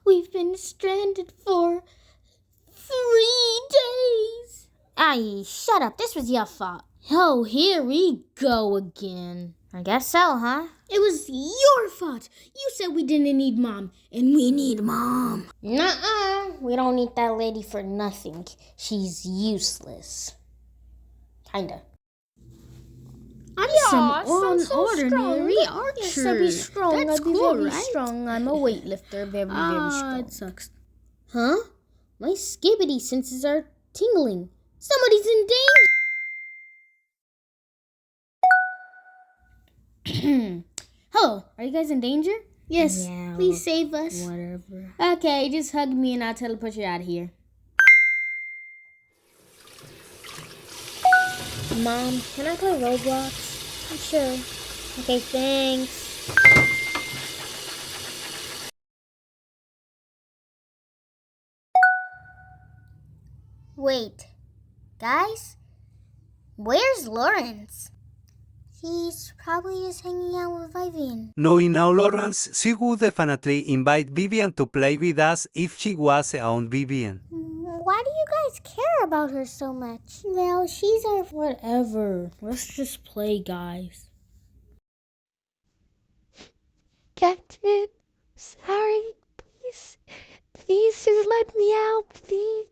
We've been stranded for 3 days. Aye, shut up. This was your fault. Oh, here we go again. I guess so, huh? It was your fault. You said we didn't need Mom, and we need Mom. Nuh-uh. We don't need that lady for nothing. She's useless. Kinda. I'm some unordinary archer. Yes, I'll be strong. That's I'll be cool, very right? strong. I'm a weightlifter, very strong. It sucks. Huh? My skibbity senses are tingling. Somebody's in danger. Hello, are you guys in danger? Yes, Yeah, please save us. Whatever. Okay, just hug me and I'll teleport you out of here. Mom, can I play Roblox? Sure. Okay, thanks. Wait, guys? Where's Lawrence? He's probably just hanging out with Vivian. Knowing now Lawrence, she would definitely invite Vivian to play with us if she was on Vivian. Why do you guys care about her so much? Well, she's our... Whatever. Let's just play, guys. Captain, sorry, please just let me out, please.